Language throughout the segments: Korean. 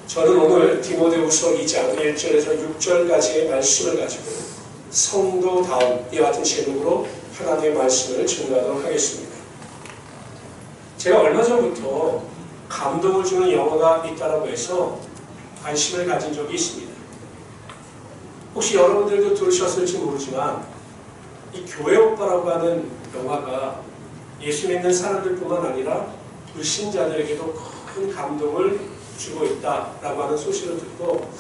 저는 오늘 디모데후서 2장 1절에서 6절까지의 말씀을 가지고 성도다움 이와 같은 제목으로 하나님의 말씀을 증거하도록 하겠습니다. 제가 얼마 전부터 감동을 주는 영화가 있다고 해서 관심을 가진 적이 있습니다. 혹시 여러분들도 들으셨을지 모르지만 이 교회 오빠라고 하는 영화가 예수 믿는 사람들뿐만 아니라 불신자들에게도 큰 감동을 주고 있다라고 하는 소식을 듣고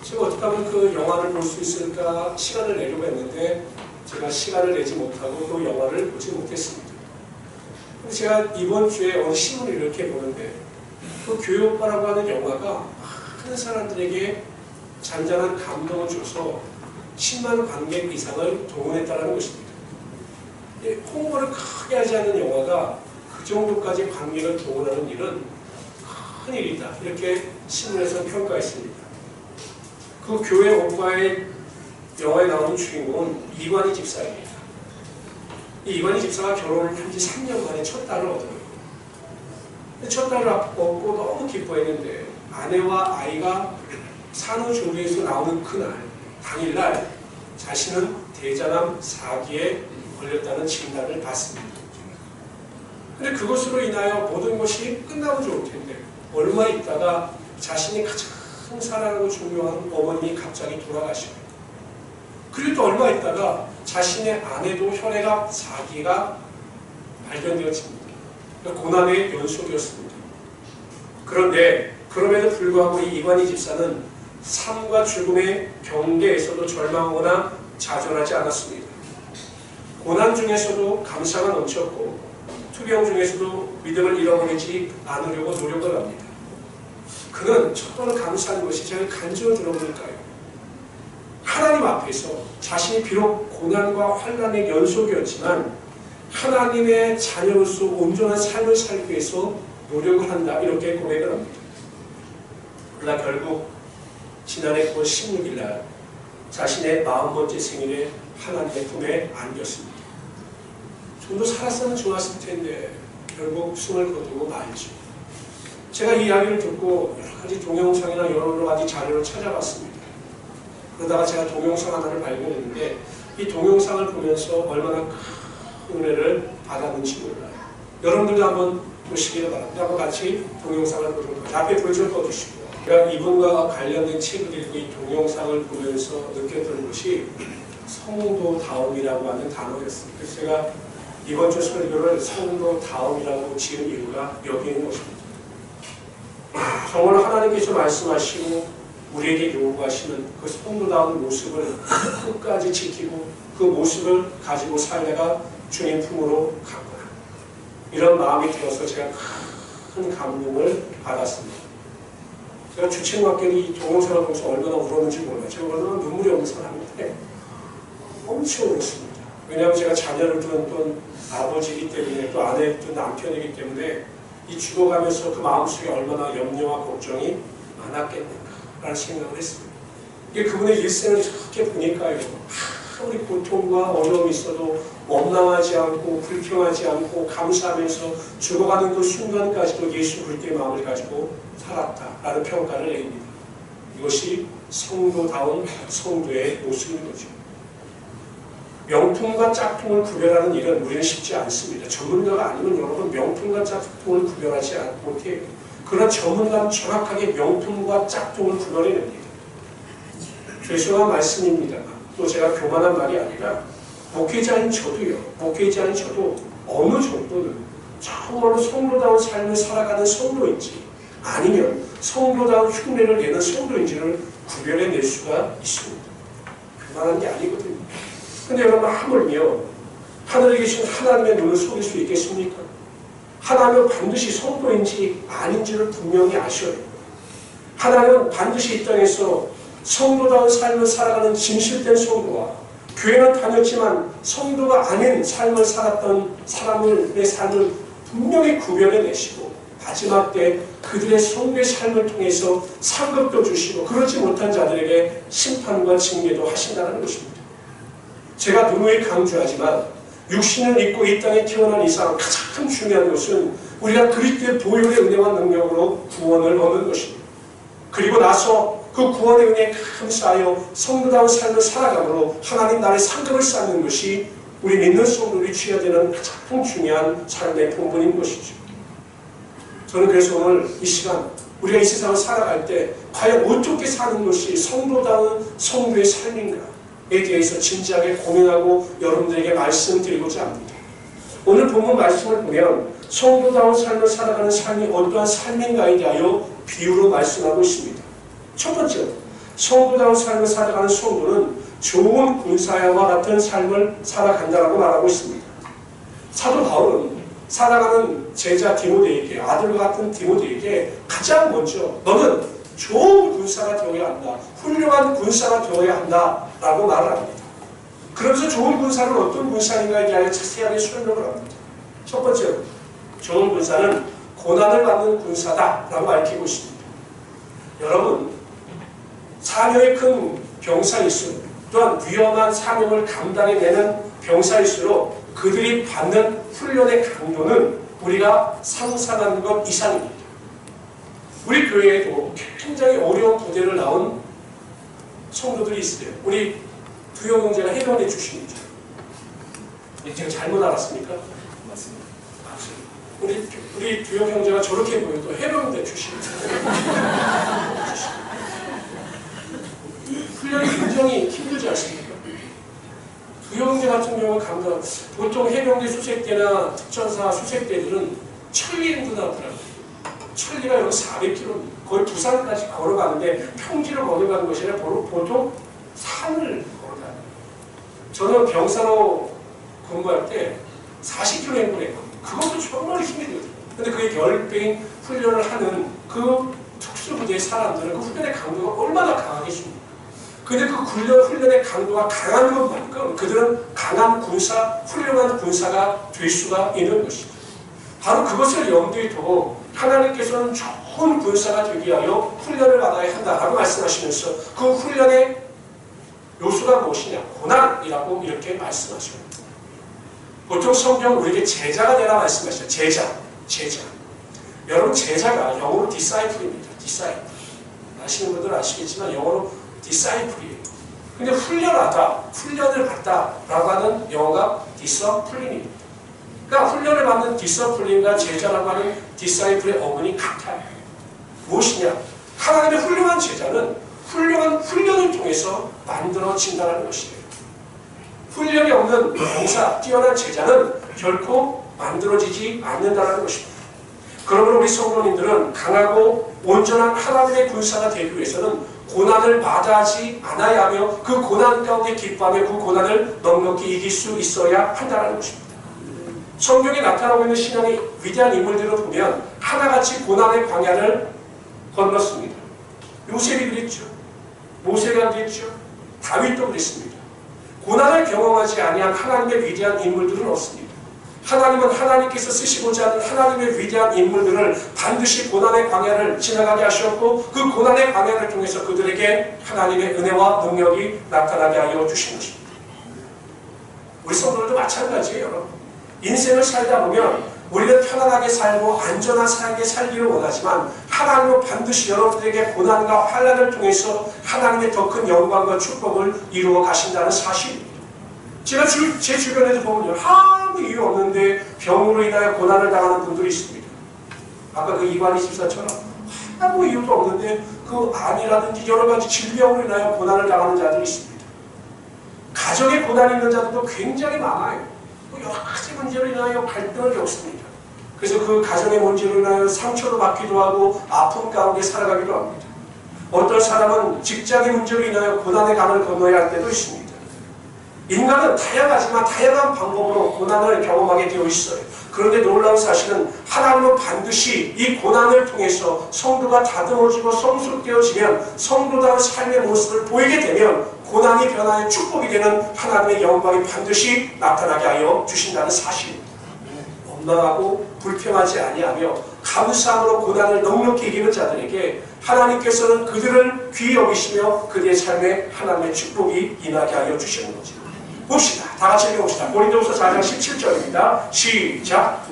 제가 어떻게 하면 그 영화를 볼 수 있을까 시간을 내려고 했는데 제가 시간을 내지 못하고 그 영화를 보지 못했습니다. 근데 제가 이번 주에 어느 신문을 이렇게 보는데 그 교회 오빠라고 하는 영화가 많은 사람들에게 잔잔한 감동을 줘서 10만 관객 이상을 동원했다는 것입니다. 홍보를 크게 하지 않는 영화가 그 정도까지 관객을 동원하는 일은 큰 일이다. 이렇게 신문에서 평가했습니다. 그 교회 오빠의 영화에 나오는 주인공은 이관희 집사입니다. 이 이관희 집사가 결혼을 한 지 3년 만에 첫 딸을 얻어요. 첫 딸을 얻고 너무 기뻐했는데 아내와 아이가 산후조리에서 나오는 그날 당일날 자신은 대장암 4기에 걸렸다는 진단을 받습니다. 그런데 그것으로 인하여 모든 것이 끝나면 좋을 텐데 얼마 있다가 자신이 가장 사랑하고 존경하는 어머님이 갑자기 돌아가시고 그리고 또 얼마 있다가 자신의 아내도 혈액암 4기가 발견되었습니다. 고난의 연속이었습니다. 그런데 그럼에도 불구하고 이 이관희 집사는 삶과 죽음의 경계에서도 절망하거나 좌절하지 않았습니다. 고난 중에서도 감사가 넘쳤고 투병 중에서도 믿음을 잃어버리지 않으려고 노력을 합니다. 그는 첫 번째 감사하는 것이 제가 간증을 들어보니까요. 하나님 앞에서 자신이 비록 고난과 환난의 연속이었지만 하나님의 자녀로서 온전한 삶을 살기 위해서 노력을 한다. 이렇게 고백을 합니다. 그러나 결국 지난해 9월 16일 날 자신의 40번째 생일에 하나님의 품에 안겼습니다. 좀 더 살았으면 좋았을 텐데 결국 숨을 거두고 말죠. 제가 이 이야기를 듣고 여러 가지 동영상이나 여러 가지 자료를 찾아봤습니다. 그러다가 제가 동영상 하나를 발견했는데 이 동영상을 보면서 얼마나 큰 은혜를 받았는지 몰라요. 여러분들도 한번 보시기를 바랍니다. 한번 같이 동영상을 보도록 하죠. 앞에 불 좀 꺼주시고요. 제가 이분과 관련된 책을 읽고 이 동영상을 보면서 느꼈던 것이 성도다움이라고 하는 단어였습니다. 그래서 제가 이번 주 설교를 성도다움이라고 지은 이유가 여기 있는 것입니다. 정말 하나님께서 말씀하시고 우리에게 요구하시는 그 성도다운 모습을 끝까지 지키고 그 모습을 가지고 살다가 주님 품으로 갔구나. 이런 마음이 들어서 제가 큰 감동을 받았습니다. 제가 주책맞게 이 동영상을 보면서 얼마나 울었는지 몰라요. 제가 얼마나 눈물이 없는 사람인데 엄청 울었습니다. 왜냐하면 제가 자녀를 둔 또 아버지이기 때문에 또 아내 또 남편이기 때문에 이 죽어가면서 그 마음속에 얼마나 염려와 걱정이 많았겠는가라는 생각을 했습니다. 이게 그분의 일생을 이렇게 보니까요. 아무리 고통과 어려움이 있어도 원망하지 않고 불평하지 않고 감사하면서 죽어가는 그 순간까지도 예수 그리스도의 마음을 가지고 살았다라는 평가를 내립니다. 이것이 성도다운 성도의 모습인 거죠. 명품과 짝퉁을 구별하는 일은 우리는 쉽지 않습니다. 전문가가 아니면 여러분 명품과 짝퉁을 구별하지 못해요. 그러나 전문가는 정확하게 명품과 짝퉁을 구별해냅니다. 죄송한 말씀입니다만 또 제가 교만한 말이 아니라 목회자인 저도 어느 정도는 정말로 성도다운 삶을 살아가는 성도인지 아니면 성도다운 흉내를 내는 성도인지를 구별해낼 수가 있습니다. 교만한 게 아니거든요. 근데 여러분 하물며 하늘에 계신 하나님의 눈을 속일 수 있겠습니까? 하나님은 반드시 성도인지 아닌지를 분명히 아셔야 돼요. 하나님은 반드시 이 땅에서 성도다운 삶을 살아가는 진실된 성도와 교회는 다녔지만 성도가 아닌 삶을 살았던 사람의 삶을 분명히 구별해내시고 마지막 때 그들의 성도의 삶을 통해서 상급도 주시고 그렇지 못한 자들에게 심판과 징계도 하신다는 것입니다. 제가 누누이 강조하지만 육신을 입고 이 땅에 태어난 이상 가장 중요한 것은 우리가 그리스도의 보혈의 은혜와 능력으로 구원을 얻는 것입니다. 그리고 나서 그 구원의 은혜에 감사하여 성도다운 삶을 살아감으로 하나님 나라의 상급을 쌓는 것이 우리 믿는 성도들이 취해야 되는 가장 중요한 삶의 본분인 것이죠. 저는 그래서 오늘 이 시간 우리가 이 세상을 살아갈 때 과연 어떻게 사는 것이 성도다운 성도의 삶인가에 대해서 진지하게 고민하고 여러분들에게 말씀드리고자 합니다. 오늘 본문 말씀을 보면 성도다운 삶을 살아가는 삶이 어떠한 삶인가에 대하여 비유로 말씀하고 있습니다. 첫 번째로 성도다운 삶을 살아가는 성도는 좋은 군사와 같은 삶을 살아간다고 말하고 있습니다. 사도 바울은 살아가는 제자 디모데에게, 아들과 같은 디모데에게 가장 먼저 너는 좋은 군사가 되어야 한다, 훌륭한 군사가 되어야 한다라고 말을 합니다. 그러면서 좋은 군사는 어떤 군사인가에 대하여 자세하게 설명을 합니다. 첫 번째로 좋은 군사는 고난을 받는 군사다라고 밝히고 있습니다. 여러분, 사명이 큰 병사일수록 또한 위험한 사명을 감당해내는 병사일수록 그들이 받는 훈련의 강도는 우리가 상상하는 것 이상입니다. 우리 교회에도 굉장히 어려운 부대를 나온 성도들이 있어요. 우리 두영 형제가 해병대 출신이죠. 제가 잘못 알았습니까? 맞습니다. 우리 두영 형제가 저렇게 보여도 해병대 출신이죠. 훈련이 굉장히 힘들지 않습니까? 두영 형제 같은 경우는 감당, 보통 해병대 수색대나 특전사 수색대들은 천리 행군하더라고요. 천리가 여기 400km, 거의 부산까지 걸어가는데 평지를 걸어가는 것이 아니라 보통 산을 걸어가요. 저는 병사로 근무할 때 40km 행군했거든요. 그것도 정말 힘이 들어요. 근데 그게 10배인 훈련을 하는 그 특수부대의 사람들은 그 훈련의 강도가 얼마나 강하겠습니까? 근데 그 훈련의 강도가 강한 것만큼 그들은 강한 군사, 훌륭한 군사가 될 수가 있는 것이죠. 바로 그것을 염두에 두고 하나님께서는 좋은 군사가 되기 위하여 훈련을 받아야 한다라고 말씀하시면서 그 훈련의 요소가 무엇이냐? 고난이라고 이렇게 말씀하셔요. 보통 성경은 우리에게 제자가 되라 말씀하시죠. 제자. 여러분, 제자가 영어로 disciple입니다. disciple. 아시는 분들은 아시겠지만 영어로 disciple이에요. 근데 훈련하다, 훈련을 받다라고 하는 영어가 discipline입니다. 그러니까 훈련을 받는 discipline과 제자라고 하는 disciple의 어근이 같아요. 무엇이냐? 하나님의 훌륭한 제자는 훌륭한 훈련을 통해서 만들어진다는 것이에요. 훈련이 없는 병사, 뛰어난 제자는 결코 만들어지지 않는다는 것입니다. 그러므로 우리 성도님들은 강하고 온전한 하나님의 군사가 되기 위해서는 고난을 마다하지 않아야 하며 그 고난 가운데 기뻐하며 그 고난을 넉넉히 이길 수 있어야 한다는 것입니다. 성경에 나타나고 있는 신앙의 위대한 인물들을 보면 하나같이 고난의 광야를 건넜습니다. 요셉이 그랬죠. 모세가 그랬죠. 다윗도 그랬습니다. 고난을 경험하지 아니한 하나님의 위대한 인물들은 없습니다. 하나님은 하나님께서 쓰시고자 하는 하나님의 위대한 인물들을 반드시 고난의 광야를 지나가게 하셨고 그 고난의 광야를 통해서 그들에게 하나님의 은혜와 능력이 나타나게 하여 주신 것입니다. 우리 성도들도 마찬가지예요. 여러분. 인생을 살다 보면 우리는 편안하게 살고 안전한 삶에 살기를 원하지만 하나님은 반드시 여러분들에게 고난과 환난을 통해서 하나님의 더 큰 영광과 축복을 이루어 가신다는 사실입니다. 제가 제 주변에도 보면 아무 이유 없는데 병으로 인하여 고난을 당하는 분들이 있습니다. 아까 그 이관희 집사처럼 아무 이유도 없는데 그 암이라든지 여러 가지 질병으로 인하여 고난을 당하는 자들이 있습니다. 가정에 고난이 있는 자들도 굉장히 많아요. 여러 가지 문제로 인하여 갈등을 겪습니다. 그래서 그 가정의 문제로 인하여 상처를 받기도 하고 아픔 가운데 살아가기도 합니다. 어떤 사람은 직장의 문제로 인하여 고난의 강을 건너야 할 때도 있습니다. 인간은 다양하지만 다양한 방법으로 고난을 경험하게 되어 있어요. 그런데 놀라운 사실은 하나님은 반드시 이 고난을 통해서 성도가 다듬어지고 성숙되어지면 성도다운 삶의 모습을 보이게 되면 고난이 변화의 축복이 되는 하나님의 영광이 반드시 나타나게 하여 주신다는 사실입니다. 원망하고 불평하지 아니하며 감사함으로 고난을 넉넉히 이기는 자들에게 하나님께서는 그들을 귀히 여기시며 그들의 삶에 하나님의 축복이 임하게 하여 주시는 거죠. 봅시다. 다 같이 읽어봅시다. 고린도후서 4장 17절입니다. 시작.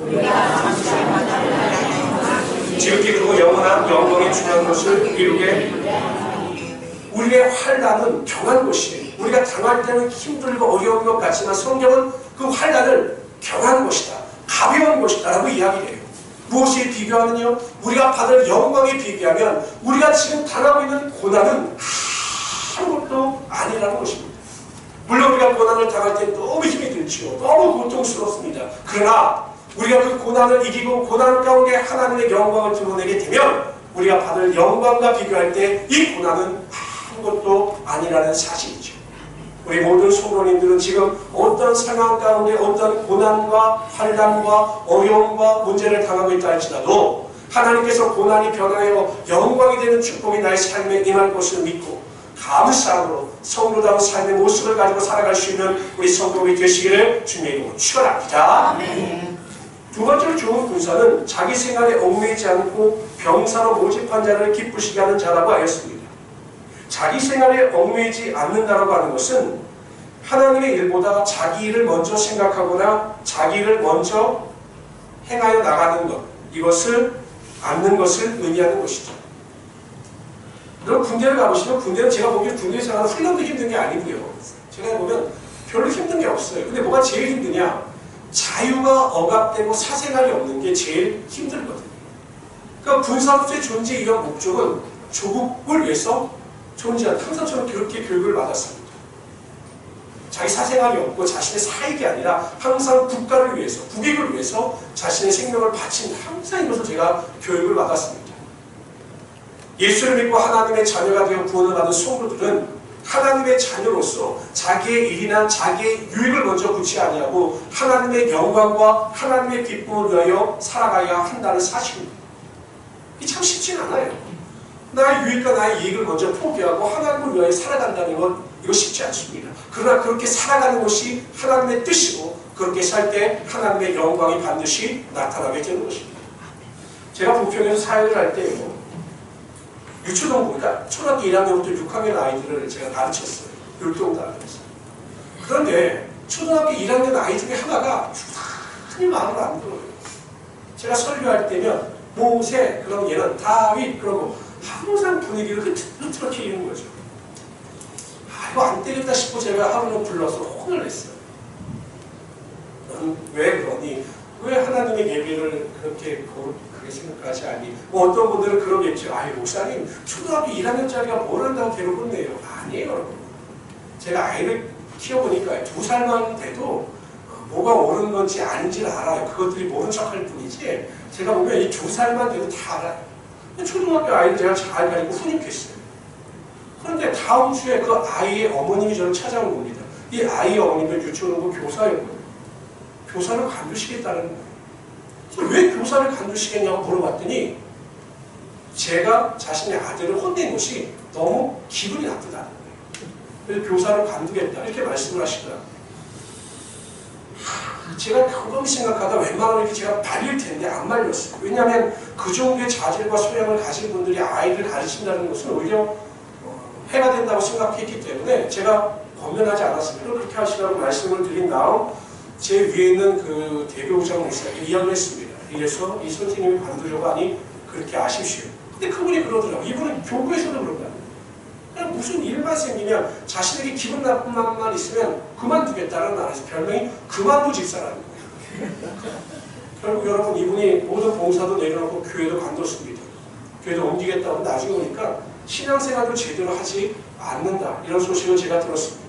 지극히 크고 영원한 영광이 중요한 것을 이루게. 우리의 환난은 경한 것이에요. 우리가 당할 때는 힘들고 어려운 것 같지만 성경은 그 환난을 경한 것이다, 가벼운 것이다 라고 이야기해요. 무엇에 비교하느냐? 우리가 받을 영광에 비교하면 우리가 지금 당하고 있는 고난은 아무것도 아니라는 것입니다. 물론 우리가 고난을 당할 때 너무 힘이 들죠. 너무 고통스럽습니다. 그러나 우리가 그 고난을 이기고 고난 가운데 하나님의 영광을 드러내게 되면 우리가 받을 영광과 비교할 때 이 고난은 아무것도 아니라는 사실이죠. 우리 모든 성도님들은 지금 어떤 상황 가운데 어떤 고난과 환난과 어려움과 문제를 당하고 있다 할지라도 하나님께서 고난이 변화되어 영광이 되는 축복이 나의 삶에 임할 것을 믿고 감사함으로 성도다운 삶의 모습을 가지고 살아갈 수 있는 우리 성도들이 되시기를 주님의 이름으로 축원합니다. 두 번째로 좋은 군사는 자기 생활에 얽매이지 않고 병사로 모집한 자를 기쁘시게 하는 자라고 하였습니다. 자기 생활에 얽매이지 않는다라고 하는 것은 하나님의 일보다 자기 일을 먼저 생각하거나 자기 일을 먼저 행하여 나가는 것, 이것을 않는 것을 의미하는 것이죠. 여러분 군대를 가보시면 군대는 제가 보기엔 군대 생활은 훈련도 힘든 게 아니고요. 제가 보면 별로 힘든 게 없어요. 근데 뭐가 제일 힘드냐? 자유가 억압되고 사생활이 없는 게 제일 힘들거든요. 그러니까 군사로서의 존재 이런 목적은 조국을 위해서 존재한, 항상 저는 그렇게 교육을 받았습니다. 자기 사생활이 없고 자신의 사익이 아니라 항상 국가를 위해서, 국익을 위해서 자신의 생명을 바친, 항상 이것을 제가 교육을 받았습니다. 예수를 믿고 하나님의 자녀가 되어 구원을 받은 성도들은 하나님의 자녀로서 자기의 일이나 자기의 유익을 먼저 굳이 아니하고 하나님의 영광과 하나님의 기쁨을 위하여 살아가야 한다는 사실입니다. 이게 참 쉽진 않아요. 나의 유익과 나의 이익을 먼저 포기하고 하나님을 위하여 살아간다는 건 이거 쉽지 않습니다. 그러나 그렇게 살아가는 것이 하나님의 뜻이고 그렇게 살 때 하나님의 영광이 반드시 나타나게 되는 것입니다. 제가 부평에서 사역을 할 때요, 유초동, 그러니까 초등학교 1학년부터 6학년 아이들을 제가 가르쳤어요. 율동단에서. 그런데 초등학교 1학년 아이 중에 하나가 흔히 마음을 안 들어요. 제가 설교할 때면 모세, 그럼 얘는 다윗, 그러고 항상 분위기를 흐트러뜨리게 이는 거죠. 아, 이거 안 되겠다 싶어 제가 하루는 불러서 혼을 냈어요. 넌 왜 그러니? 왜 하나님의 예배를 그렇게 거룩하게 생각하지 않니? 뭐 어떤 분들은 그러겠죠. 아이, 목사님, 초등학교 1학년짜리가 뭘 한다고 괴롭을 내요? 아니에요, 여러분. 제가 아이를 키워보니까 2살만 돼도 뭐가 옳은 건지 아닌지를 알아요. 그것들이 모른 척할 뿐이지, 제가 보면 이 2살만 돼도 다 알아요. 초등학교 아이를 제가 잘 가지고 훈육했어요. 그런데 다음 주에 그 아이의 어머님이 저를 찾아온 겁니다. 이 아이의 어머님은 유치원부 교사였거든요. 교사를 관두시겠다는 거예요. 왜 교사를 관두시겠냐고 물어봤더니 제가 자신의 아들을 혼낸 것이 너무 기분이 나쁘다는 거예요. 그래서 교사를 관두겠다 이렇게 말씀을 하시더라고요. 제가 곰곰이 생각하다 웬만하면 이렇게 제가 말릴 텐데 안 말렸어요. 왜냐하면 그 정도의 자질과 소양을 가진 분들이 아이를 가르친다는 것은 오히려 해가 된다고 생각했기 때문에 제가 권면하지 않았습니다. 그렇게 하시라고 말씀을 드린 다음 제 위에 있는 그 대교우장 목사에게 이야기를 했습니다. 이래서 이 선생님이 관두려고 하니 그렇게 아십시오. 근데 그분이 그러더라고요. 이분은 교구에서도 그런다. 그냥 무슨 일만 생기면 자신에게 기분 나쁜 말만 있으면 그만두겠다는 나라에서 별명이 그만두 집사라는 거예요. 결국 여러분 이분이 모든 봉사도 내려놓고 교회도 관뒀습니다. 교회도 옮기겠다고 나중에 오니까 신앙생활도 제대로 하지 않는다. 이런 소식을 제가 들었습니다.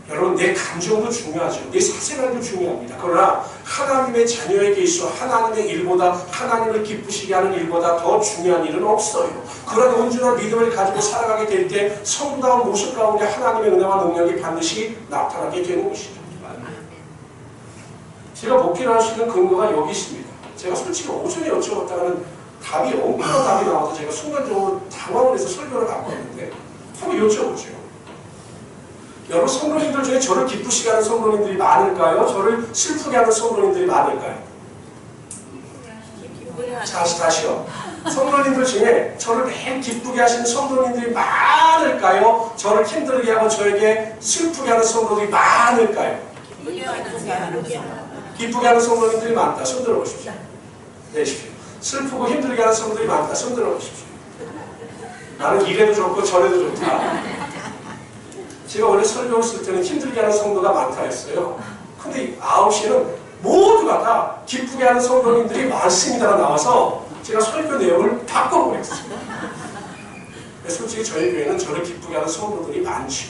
여러분 내 감정도 중요하죠. 내 사생활도 중요합니다. 그러나 하나님의 자녀에게 있어 하나님의 일보다 하나님을 기쁘시게 하는 일보다 더 중요한 일은 없어요. 그런 온전한 믿음을 가지고 살아가게 될 때 성다운 모습 가운데 하나님의 은혜와 능력이 반드시 나타나게 되는 것이죠. 제가 목회를 할 수 있는 근거가 여기 있습니다. 제가 솔직히 오전에 여쭤봤다가는 답이 엉뚱한 답이 나와서 제가 순간적으로 당황을 해서 설교를 갖고 왔는데 한번 여쭤보죠. 여러분 성도님들 중에 저를 기쁘시게 하는 성도님들이 많을까요? 저를 슬프게 하는 성도님들이 많을까요? 다시요. 성도님들 중에 저를 매일 기쁘게 하시는 성도님들이 많을까요? 저를 힘들게 하고 저에게 슬프게 하는 성도들이 많을까요? 기쁘게 하는 성도님들이 많다. 손 들어보십시오. 내십시오. 슬프고 힘들게 하는 성도들이 많다. 손 들어보십시오. 나는 이래도 좋고 저래도 좋다. 제가 원래 설교를 쓸 때는 힘들게 하는 성도가 많다 했어요. 근데 9시에는 모두가 다 기쁘게 하는 성도님들이 많습니다가 나와서 제가 설교 내용을 바꿔보냈어요. 솔직히 저희 교회는 저를 기쁘게 하는 성도들이 많죠.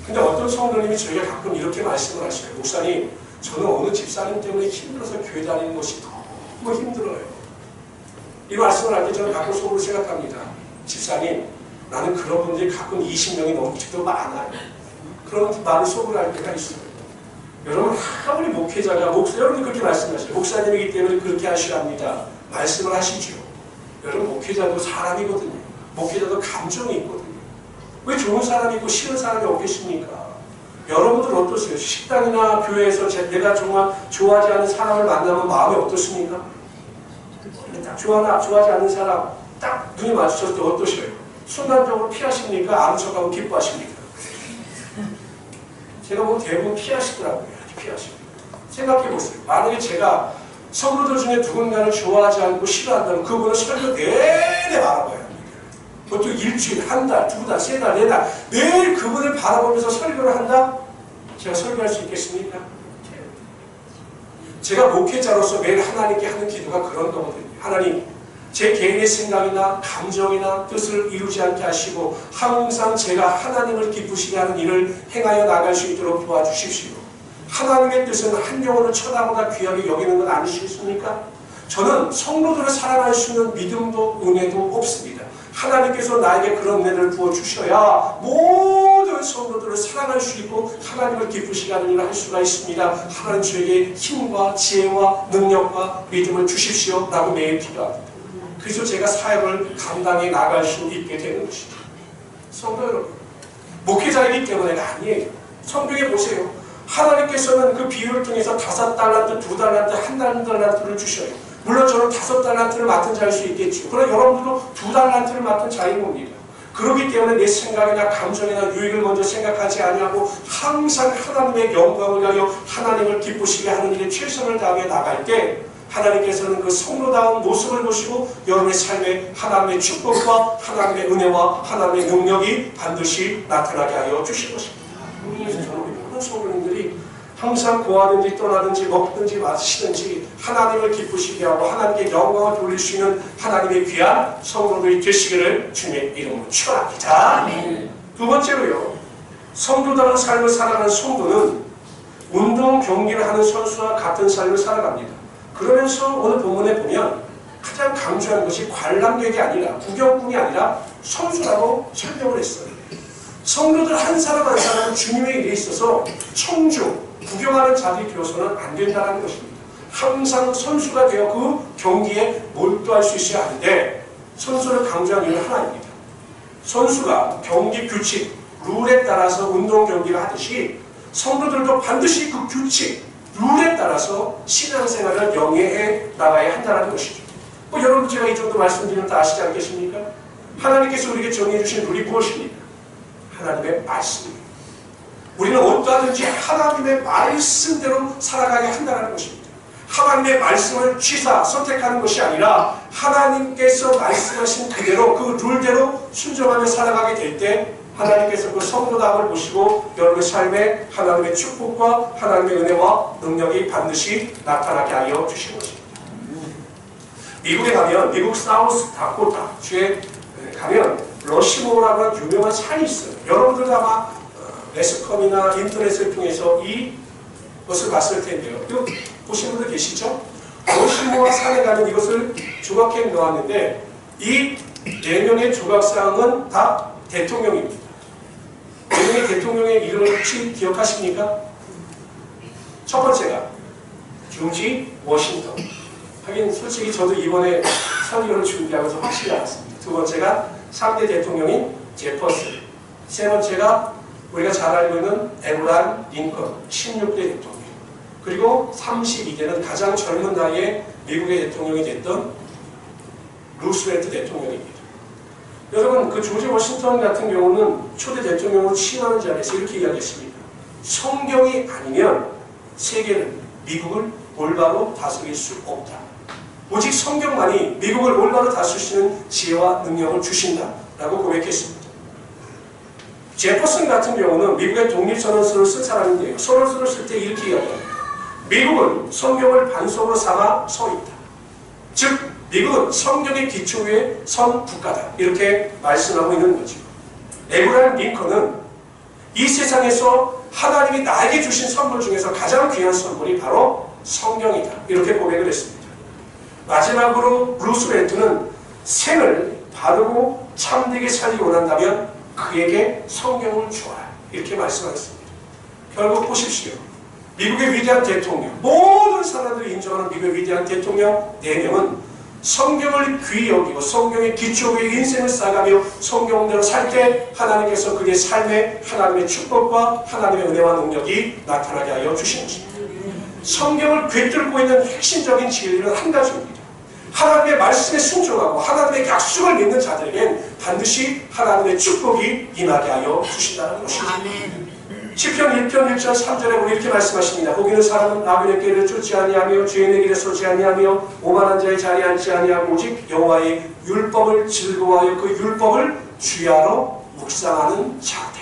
근데 어떤 성도님이 저희가 가끔 이렇게 말씀을 하셔요. 목사님, 저는 어느 집사님 때문에 힘들어서 교회 다니는 것이 너무 힘들어요. 이 말씀을 할 때 저는 가끔 속으로 생각합니다. 집사님, 나는 그런 분들이 가끔 20명이 넘기도 많아요. 그런 말을 속으로 할 때가 있어요. 여러분, 아무리 목회자가, 여러분이 그렇게 말씀하셔요. 목사님이기 때문에 그렇게 하셔야 합니다. 말씀을 하시죠. 여러분, 목회자도 사람이거든요. 목회자도 감정이 있거든요. 왜 좋은 사람이 있고 싫은 사람이 없겠습니까? 여러분들 어떠세요? 식당이나 교회에서 내가 정말 좋아하지 않는 사람을 만나면 마음이 어떻습니까? 딱 좋아하지 않는 사람 딱 눈이 마주쳤을 때 어떠셔요? 순간적으로 피하십니까? 아는 척하고 기뻐하십니까? 제가 뭐 대부분 피하시더라고요. 피하십니다. 생각해보세요. 만약에 제가 성도들 중에 누군가를 좋아하지 않고 싫어한다면 그분은 설교 내내 바라봐야 합니다. 보통 일주일, 한 달, 두 달, 세 달, 네 달 매일 그분을 바라보면서 설교를 한다? 제가 설교할 수 있겠습니까? 제가 목회자로서 매일 하나님께 하는 기도가 그런 거거든요. 하나님, 제 개인의 생각이나 감정이나 뜻을 이루지 않게 하시고 항상 제가 하나님을 기쁘시게 하는 일을 행하여 나갈 수 있도록 도와주십시오. 하나님의 뜻은 한 영혼을 쳐다보다 귀하게 여기는 건 아니시겠습니까? 저는 성도들을 사랑할 수 있는 믿음도 은혜도 없습니다. 하나님께서 나에게 그런 은혜를 부어주셔야 모든 성도들을 사랑할 수 있고 하나님을 기쁘시게 하는 일을 할 수가 있습니다. 하나님 저에게 힘과 지혜와 능력과 믿음을 주십시오 라고 매일 기도합니다. 그래서 제가 사역을 감당해 나갈 수 있게 되는 것이죠. 성도 여러분, 목회자이기 때문에가 아니에요. 성경에 보세요. 하나님께서는 그 비유를 통해서 5달란트, 2달란트, 1달란트를 주셔요. 물론 저는 5달란트를 맡은 자일 수 있겠죠. 그러나 여러분들도 2달란트를 맡은 자인 겁니다. 그렇기 때문에 내 생각이나 감정이나 유익을 먼저 생각하지 아니하고 항상 하나님의 영광을 위하여 하나님을 기쁘시게 하는 일에 최선을 다하며 나갈 때 하나님께서는 그 성도다운 모습을 보시고 여러분의 삶에 하나님의 축복과 하나님의 은혜와 하나님의 능력이 반드시 나타나게 하여 주실 것입니다. 그래서 저는 모든 성도님들이 항상 고하든지 떠나든지 먹든지 마시든지 하나님을 기쁘시게 하고 하나님께 영광을 돌릴 수 있는 하나님의 귀한 성도들이 되시기를 주님의 이름으로 축원합니다. 두 번째로요. 성도다운 삶을 살아가는 성도는 운동 경기를 하는 선수와 같은 삶을 살아갑니다. 그러면서 오늘 본문에 보면 가장 강조하는 것이 관람객이 아니라 구경꾼이 아니라 선수라고 설명을 했어요. 성도들 한 사람 한 사람은 주님의 일에 있어서 청중, 구경하는 자들이 되어서는 안 된다는 것입니다. 항상 선수가 되어 그 경기에 몰두할 수 있어야 하는데 선수를 강조한 이유는 하나입니다. 선수가 경기 규칙, 룰에 따라서 운동 경기를 하듯이 성도들도 반드시 그 규칙, 룰에 따라서 신앙생활을 영위해 나가야 한다는 것이죠. 여러분 제가 이 정도 말씀드리면 다 아시지 않겠습니까? 하나님께서 우리에게 정해 주신 룰이 무엇입니까? 하나님의 말씀입니다. 우리는 어떠하든지 하나님의 말씀대로 살아가야 한다는 것입니다. 하나님의 말씀을 취사, 선택하는 것이 아니라 하나님께서 말씀하신 그대로 그 룰대로 순종하며 살아가게 될 때 하나님께서 그 성도다움을 보시고 여러분의 삶에 하나님의 축복과 하나님의 은혜와 능력이 반드시 나타나게 하여 주신 것입니다. 미국에 가면 미국 사우스 다코타 주에 가면 러시모어라고 하는 유명한 산이 있어요. 여러분들도 아마 매스컴이나 인터넷을 통해서 이것을 봤을 텐데요. 이거 보신 분들 계시죠? 러시모어 산에 가면 이것을 조각해 놓았는데 이 4명의 조각상은 다 대통령입니다. 4명의 대통령의 이름을 혹시 기억하십니까? 첫 번째가 조지 워싱턴. 하긴 솔직히 저도 이번에 설교를 준비하면서 확실히 알았습니다. 두 번째가 3대 대통령인 제퍼슨. 세 번째가 우리가 잘 알고 있는 에브라임 링컨 16대 대통령. 그리고 32대는 가장 젊은 나이에 미국의 대통령이 됐던 루스벨트 대통령입니다. 여러분 그 조지 워싱턴 같은 경우는 초대 대통령으로 취임하는 자리에서 이렇게 이야기했습니다. 성경이 아니면 세계를, 미국을 올바로 다스릴 수 없다. 오직 성경만이 미국을 올바로 다스릴 수 있는 지혜와 능력을 주신다라고 고백했습니다. 제퍼슨 같은 경우는 미국의 독립선언서를 쓴 사람인데요. 선언서를 쓸 때 이렇게 이야기합니다. 미국은 성경을 반석으로 삼아 서 있다. 즉 미국은 성경의 기초 위에 선 국가다. 이렇게 말씀하고 있는 거죠. 에브라임 링컨은 이 세상에서 하나님이 나에게 주신 선물 중에서 가장 귀한 선물이 바로 성경이다. 이렇게 고백을 했습니다. 마지막으로 루스벨트는 생을 바르고 참되게 살기 원한다면 그에게 성경을 주어라. 이렇게 말씀하셨습니다. 결국 보십시오. 미국의 위대한 대통령, 모든 사람들이 인정하는 미국의 위대한 대통령 4명은 성경을 귀히 여기고 성경의 기초 위에 인생을 쌓아가며 성경대로 살 때 하나님께서 그의 삶에 하나님의 축복과 하나님의 은혜와 능력이 나타나게 하여 주신 것입니다. 성경을 꿰뚫고 있는 핵심적인 진리는 한 가지입니다. 하나님의 말씀에 순종하고 하나님의 약속을 믿는 자들에겐 반드시 하나님의 축복이 임하게 하여 주신다는 것입니다. 시편 1편 1절 3절에 보면 이렇게 말씀하십니다. 거기는 사람은 아벨의 길을 쫓지 아니하며 죄인의 길에 서지 아니하며 오만한 자의 자리에 앉지 아니하고 오직 여호와의 율법을 즐거워하여 그 율법을 주야로 묵상하는 자들.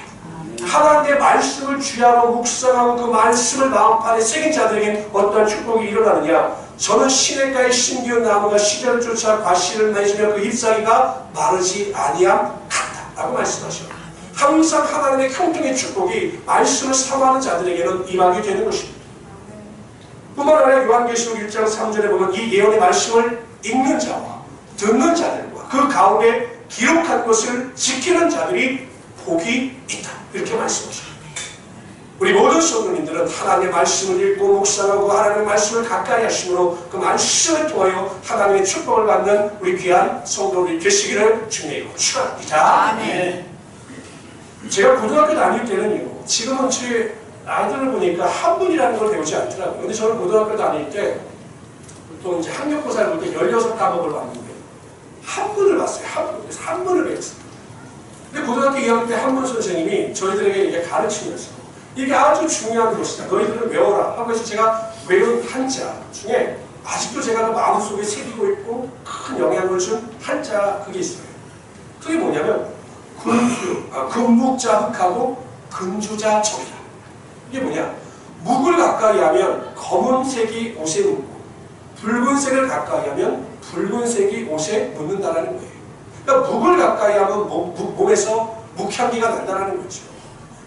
하나님의 말씀을 주야로 묵상하고 그 말씀을 마음판에 새긴 자들에게 어떠한 축복이 일어나느냐. 저는 시냇가의 심기운 나무가 시절을 쫓아 과실을 맺으며 그 잎사귀가 마르지 아니함 같다 라고 말씀하셔요. 항상 하나님의 형통의 축복이 말씀을 사모하는 자들에게는 임하게 되는 것입니다. 뿐만 아니라 요한계시록 1장 3절에 보면 이 예언의 말씀을 읽는 자와 듣는 자들과 그 가운데 기록한 것을 지키는 자들이 복이 있다. 이렇게 말씀하십니다. 우리 모든 성도님들은 하나님의 말씀을 읽고 묵상하고 하나님의 말씀을 가까이 하심으로 그 말씀을 통하여 하나님의 축복을 받는 우리 귀한 성도들이 되시기를 주님의 이름으로 축원합니다. 아멘. 제가 고등학교 다닐 때는요, 지금은 제 아이들을 보니까 한문이라는 걸 배우지 않더라고요. 근데 저는 고등학교 다닐 때 보통 이제 학력고사를 볼 때 16과목을 봤는데 한문을 봤어요. 그래서 한문을 배웠어요. 근데 고등학교 2학년 때 한문 선생님이 저희들에게 이게 가르치면서 이게 아주 중요한 것이다. 너희들은 외워라 하고 해서 제가 외운 한자 중에 아직도 제가 그 마음속에 새기고 있고 큰 영향을 준 한자 그게 있어요. 그게 뭐냐면 금묵자흑하고 근주자청이다. 이게 뭐냐? 묵을 가까이 하면 검은색이 옷에 묻고 붉은색을 가까이 하면 붉은색이 옷에 묻는다는 거예요. 그러니까 묵을 가까이 하면 몸에서 묵향기가 난다는 거죠.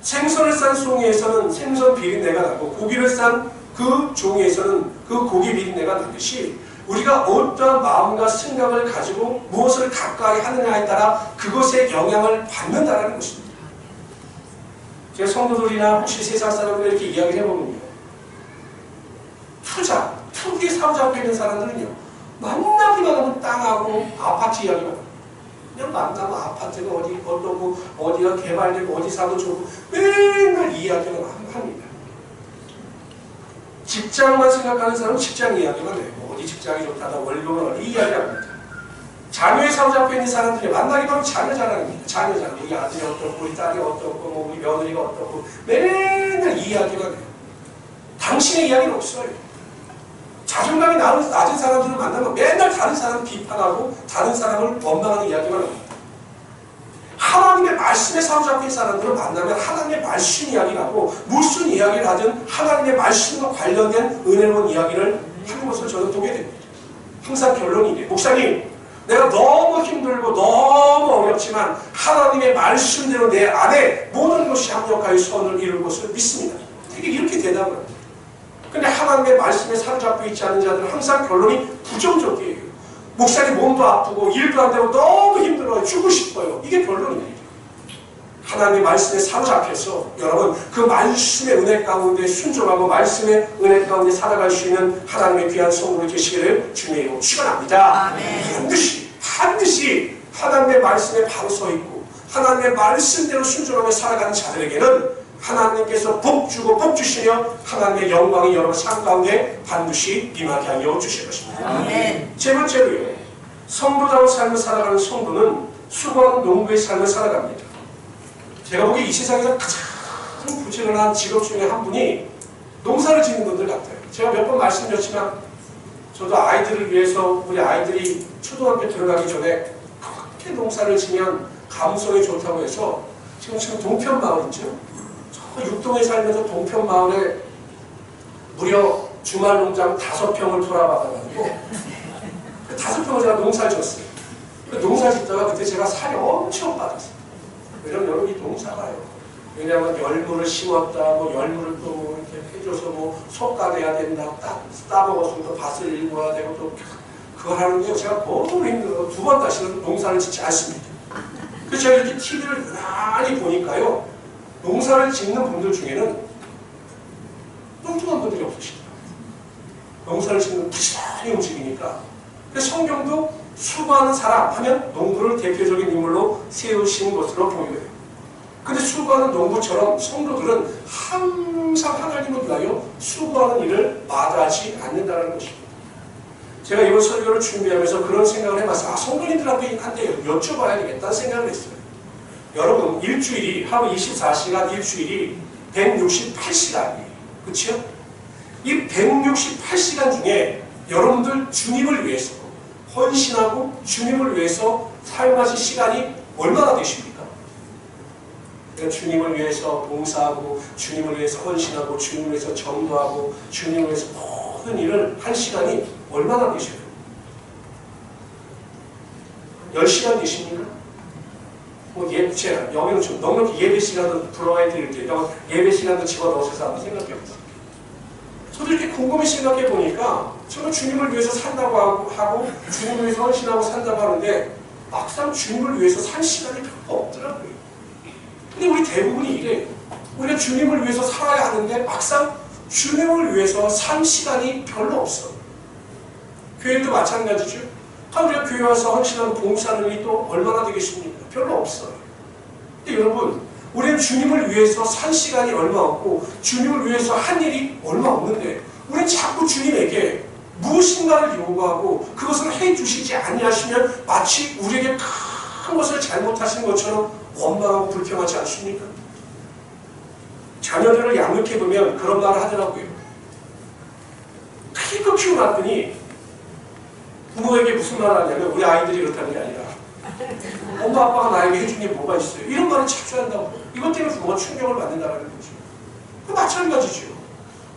생선을 싼 송이에서는 생선 비린내가 나고 고기를 싼 그 종이에서는 그 고기 비린내가 나듯이 우리가 어떠한 마음과 생각을 가지고 무엇을 가까이 하느냐에 따라 그것에 영향을 받는다는 것입니다. 제가 성도들이나 혹시 세상 사람들 이렇게 이야기를 해보면요. 투기에 사로잡혀 있는 사람들은요. 만나기만 하면 땅하고 아파트 이야기만 합니다. 그냥 만나면 아파트가 어디 어떠고 어디가 개발되고 어디 사도 좋고 맨날 이야기만 합니다. 직장만 생각하는 사람은 직장 이야기만 해요. 어디 직장이 좋다, 나 월급은 어디 이야기합니다. 자녀에 사로잡혀 있는 사람들이 만나기만 하면 자녀 자랑입니다. 자녀 자랑. 우리 아들이 어떻고 우리 딸이 어떻고 뭐 우리 며느리가 어떻고 맨날 이야기만 해요. 당신의 이야기는 없어요. 자존감이 낮은 사람들을 만나면 맨날 다른 사람을 비판하고 다른 사람을 원망하는 이야기만 합니다. 하나님의 말씀에 사로잡힌 사람들을 만나면 하나님의 말씀 이야기를 하고 무슨 이야기를 하든 하나님의 말씀과 관련된 은혜로운 이야기를 하는 것을 저는 보게 됩니다. 항상 결론이 이래요. 목사님, 내가 너무 힘들고 너무 어렵지만 하나님의 말씀대로 내 안에 모든 것이 합력하여 선을 이룰 것을 믿습니다. 되게 이렇게 대답을 합니다. 근데 하나님의 말씀에 사로잡혀 있지 않은 자들은 항상 결론이 부정적이에요. 목사님 몸도 아프고 일도 안 되고 너무 힘들어요. 죽고 싶어요. 이게 결론입니다. 하나님의 말씀에 사로잡혀서 여러분 그 말씀의 은혜 가운데 순종하고 말씀의 은혜 가운데 살아갈 수 있는 하나님의 귀한 성도를 되시기를 주님의 이름으로 축원합니다. 반드시 하나님의 말씀에 바로 서 있고 하나님의 말씀대로 순종하며 살아가는 자들에게는 하나님께서 복 주고 복 주시며 하나님의 영광이 여러분 삶 가운데 반드시 임하게 하여 주실 것입니다. 아멘. 세 번째로요. 성도다운 삶을 살아가는 성도는 수고하는 농부의 삶을 살아갑니다. 제가 보기에 이 세상에서 가장 부지런한 직업 중에 한 분이 농사를 짓는 분들 같아요. 제가 몇 번 말씀드렸지만 저도 아이들을 위해서 우리 아이들이 초등학교 들어가기 전에 그렇게 농사를 지면 감성이 좋다고 해서 지금 동편마을 있죠? 저 육동에 살면서 동편마을에 무려 주말 농장 5평을 돌아받아가지고 그 5평을 제가 농사를 지었어요. 그 농사 짓다가 그때 제가 살이 엄청 빠졌어요. 왜냐면 여러분 이 농사가요. 왜냐면 열무를 심었다, 뭐 열무를 또 이렇게 해줘서 뭐 솎아내야 된다, 따먹어서 또 밭을 일궈야 되고 또 그걸 하는 게 제가 너무 힘들어요. 2번 다시는 농사를 짓지 않습니다. 그래서 제가 이렇게 TV를 많이 보니까요. 농사를 짓는 분들 중에는 뚱뚱한 분들이 없으시더라고요. 농사를 짓는 부지런히 움직이니까. 그래서 성경도 수고하는 사람 하면 농부를 대표적인 인물로 세우신 것으로 보여요. 근데 수고하는 농부처럼 성도들은 항상 하나님을 위하여 수고하는 일을 마다하지 않는다는 것입니다. 제가 이번 설교를 준비하면서 그런 생각을 해봤어요. 성도님들한테 여쭤봐야 되겠다는 생각을 했어요. 여러분, 일주일이, 하루 24시간 일주일이 168시간이에요. 그렇죠? 이 168시간 중에 여러분들 주님을 위해서 헌신하고 주님을 위해서 사용하실 시간이 얼마나 되십니까? 그러니까 주님을 위해서 봉사하고 주님을 위해서 헌신하고 주님을 위해서 전도하고 주님을 위해서 모든 일을 할 시간이 얼마나 되셔요? 10시간 되십니까? 뭐 제가 여기는 좀 넉넉히 예배 시간도 불러와 드릴게요. 예배 시간도 집어넣으셔서 한번 생각해 보세요. 저도 이렇게 곰곰이 생각해 보니까 정말 주님을 위해서 산다고 하고 주님을 위해서 헌신하고 산다고 하는데 막상 주님을 위해서 산 시간이 별로 없더라고요. 근데 우리 대부분이 이래요. 우리가 주님을 위해서 살아야 하는데 막상 주님을 위해서 산 시간이 별로 없어. 교회도 마찬가지죠. 우리가 교회 와서 헌신하는 봉사하는 일이 또 얼마나 되겠습니까? 별로 없어요. 근데 여러분, 우리는 주님을 위해서 산 시간이 얼마 없고 주님을 위해서 한 일이 얼마 없는데 우리는 자꾸 주님에게 무엇인가를 요구하고 그것을 해주시지 아니하시면 마치 우리에게 큰 것을 잘못하신 것처럼 원망하고 불평하지 않습니까? 자녀들을 양육해보면 그런 말을 하더라고요. 크게 키워놨더니 부모에게 무슨 말을 하냐면 우리 아이들이 그렇다는 게 아니라 엄마 아빠가 나에게 해준 게 뭐가 있어요? 이런 말을 자주 한다고. 이것 때문에 부모가 충격을 받는다는 거죠. 그 마찬가지죠.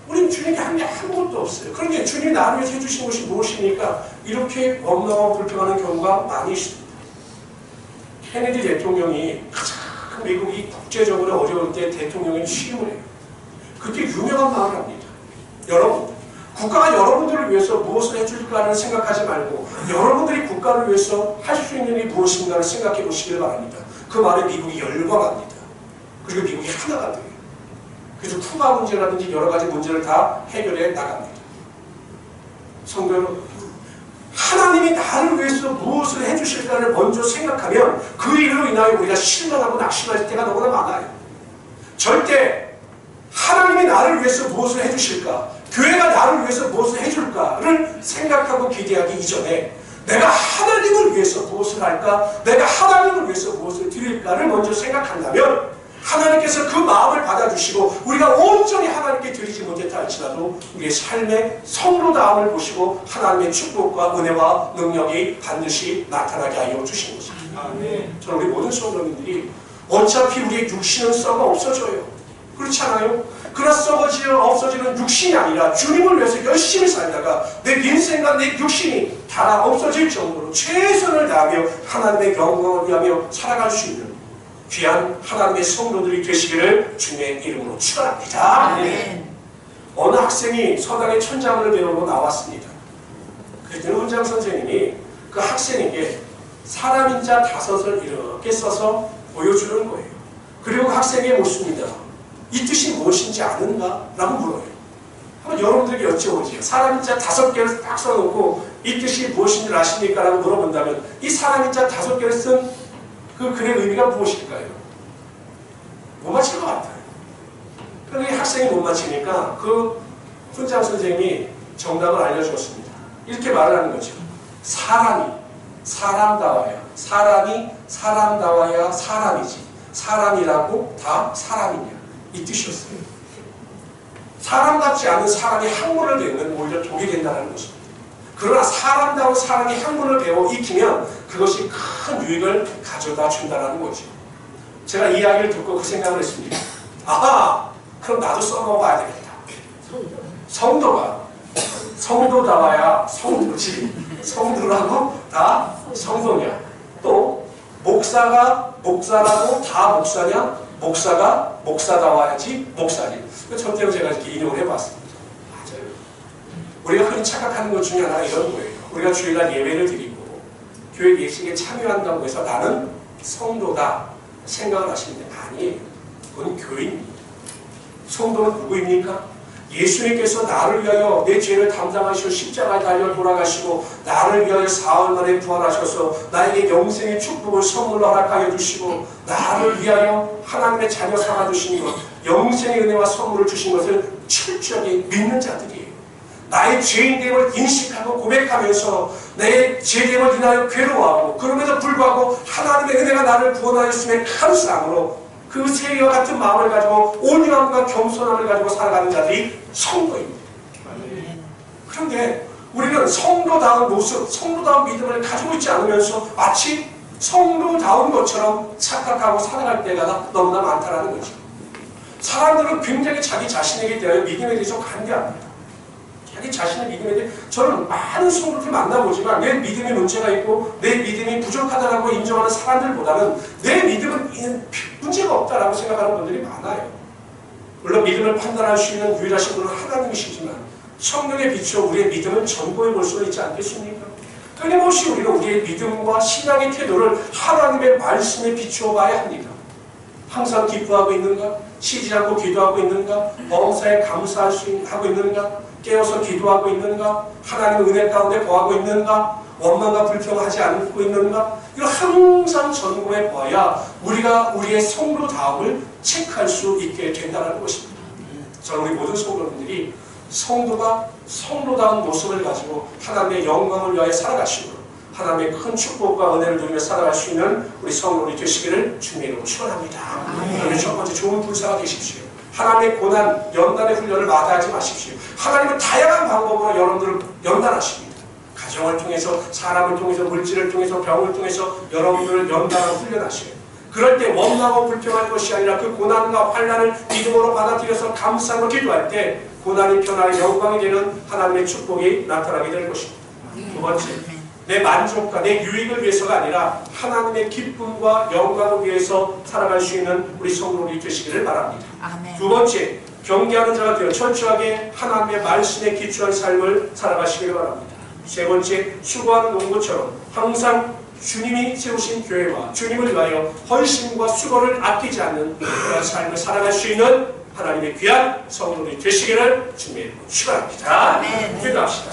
우리는 주님께 한 게 아무것도 없어요. 그런데 주님이 나를 위해서 해주신 것이 무엇입니까? 이렇게 원망하고 불평하는 경우가 많이 있습니다. 케네디 대통령이 가장 미국이 국제적으로 어려울 때 대통령이 취임을 해요. 그때 유명한 말을 합니다. 여러분, 국가가 여러분들을 위해서 무엇을 해줄까를 생각하지 말고 여러분들이 국가를 위해서 할 수 있는 일이 무엇인가를 생각해 보시길 바랍니다. 그 말에 미국이 열광합니다. 그리고 미국이 하나가 돼요. 그래서 쿠바 문제라든지 여러 가지 문제를 다 해결해 나갑니다. 성도 여러분, 하나님이 나를 위해서 무엇을 해주실까를 먼저 생각하면 그 일로 인하여 우리가 실망하고 낙심할 때가 너무나 많아요. 절대 하나님이 나를 위해서 무엇을 해주실까, 교회가 나를 위해서 무엇을 해줄까를 생각하고 기대하기 이전에 내가 하나님을 위해서 무엇을 할까, 내가 하나님을 위해서 무엇을 드릴까를 먼저 생각한다면 하나님께서 그 마음을 받아주시고 우리가 온전히 하나님께 드리지 못했다 할지라도 우리의 삶의 성로다움을 보시고 하나님의 축복과 은혜와 능력이 반드시 나타나게 하여 주신 것입니다. 저는 우리 모든 성도님들이 어차피 우리의 육신은 썩어 없어져요. 그렇지 않아요? 그러나 썩어지는 없어지는 육신이 아니라 주님을 위해서 열심히 살다가 내 인생과 내 육신이 다 없어질 정도로 최선을 다하며 하나님의 영광을 위하며 살아갈 수 있는 귀한 하나님의 성도들이 되시기를 주님의 이름으로 축원합니다. 아멘. 어느 학생이 서당에 천장을 배우고 나왔습니다. 그때는 훈장 선생님이 그 학생에게 사람인 자 5을 이렇게 써서 보여주는 거예요. 그리고 그 학생에게 묻습니다. 이 뜻이 무엇인지 아는가? 라고 물어요. 한번 여러분들에게 여쭤보지요. 사람인 자 5개를 딱 써놓고 이 뜻이 무엇인지 아십니까? 라고 물어본다면 이 사람인 자 5개를 쓴 그 글의 의미가 무엇일까요? 못 맞힐 것 같아요. 그런데 학생이 못 맞히니까 그 훈장 선생님이 정답을 알려주었습니다. 이렇게 말을 하는 거죠. 사람이 사람다워야, 사람이 사람다워야 사람이지, 사람이라고 다 사람이냐, 이 뜻이었어요. 사람답지 않은 사람이 학문을 배우면 오히려 독이 된다는 것입니다. 그러나 사람다운 사람이 학문을 배워 익히면 그것이 큰 유익을 가져다 준다는 거죠. 제가 이 이야기를 듣고 그 생각을 했습니다. 아하! 그럼 나도 써먹어봐야 되겠다. 성도다워야 성도지. 성도라고 다 성도냐. 또 목사라고 다 목사냐. 목사가 목사다워야지 목사지. 전대로 제가 이렇게 인용을 해봤습니다. 맞아요. 우리가 흔히 착각하는 것 중에 하나가 이런 거예요. 우리가 주일날 예배를 드리고 교회 예식에 참여한다고 해서 나는 성도다 생각을 하시는데 아니에요. 그건 교인입니다. 성도는 누구입니까? 예수님께서 나를 위하여 내 죄를 담당하시고 십자가에 달려 돌아가시고 나를 위하여 사흘 만에 부활하셔서 나에게 영생의 축복을 선물로 허락하여 주시고 나를 위하여 하나님의 자녀 삼아주신 것, 영생의 은혜와 선물을 주신 것을 철저하게 믿는 자들이에요. 나의 죄인됨을 인식하고 고백하면서 내 죄됨을 인하여 괴로워하고 그럼에도 불구하고 하나님의 은혜가 나를 구원하였음에 감사함으로 그 새와 같은 마음을 가지고 온유함과 겸손함을 가지고 살아가는 자들이 성도입니다. 그런데 우리는 성도다운 모습, 성도다운 믿음을 가지고 있지 않으면서 마치 성도다운 것처럼 착각하고 살아갈 때가 너무나 많다는 거죠. 사람들은 굉장히 자기 자신에게 대하여 믿음에 대해서 관대합니다. 자기 자신의 믿음에 대해 저는 많은 성도들 만나보지만 내 믿음에 문제가 있고 내 믿음이 부족하다고 인정하는 사람들보다는 내 믿음은 문제가 없다라고 생각하는 분들이 많아요. 물론 믿음을 판단할 수 있는 유일하신 분은 하나님이시지만 성령에 비추어 우리의 믿음을 점검해 볼 수 있지 않겠습니까? 끊임없이 우리는 우리의 믿음과 신앙의 태도를 하나님의 말씀에 비추어 봐야 합니다. 항상 기뻐하고 있는가? 쉬지 않고 기도하고 있는가? 범사에 감사하고 있는가? 깨어서 기도하고 있는가? 하나님의 은혜 가운데 거하고 있는가? 원망과 불평하지 않고 있는가? 이거 항상 점검해 봐야 우리가 우리의 성도다움을 체크할 수 있게 된다는 것입니다. 저는 우리 모든 성도분들이 성도가 성도다운 모습을 가지고 하나님의 영광을 위하여 살아가시고 하나님의 큰 축복과 은혜를 누리며 살아갈 수 있는 우리 성도들이 되시기를 주님의 이름으로 축원합니다. 그러면 첫 번째 좋은 불사가 되십시오. 하나님의 고난, 연단의 훈련을 마다하지 마십시오. 하나님은 다양한 방법으로 여러분들을 연단하십니다. 가정을 통해서, 사람을 통해서, 물질을 통해서, 병을 통해서 여러분들을 연단하고 훈련하셔요. 그럴 때 원망하고 불평할 것이 아니라 그 고난과 환난을 믿음으로 받아들여서 감사로 기도할 때 고난이 변화의 영광이 되는 하나님의 축복이 나타나게 될 것입니다. 두 번째, 내 만족과 내 유익을 위해서가 아니라 하나님의 기쁨과 영광을 위해서 살아갈 수 있는 우리 성도들이 되시기를 바랍니다. 아멘. 두 번째, 경계하는 자가 되어 철저하게 하나님의 말씀에 기초한 삶을 살아가시기를 바랍니다. 세 번째, 수고하는 농부처럼 항상 주님이 세우신 교회와 주님을 위하여 헌신과 수고를 아끼지 않는 그런 삶을 살아갈 수 있는 하나님의 귀한 성도들이 되시기를 주님의 이름으로 축원합니다. 기도합시다.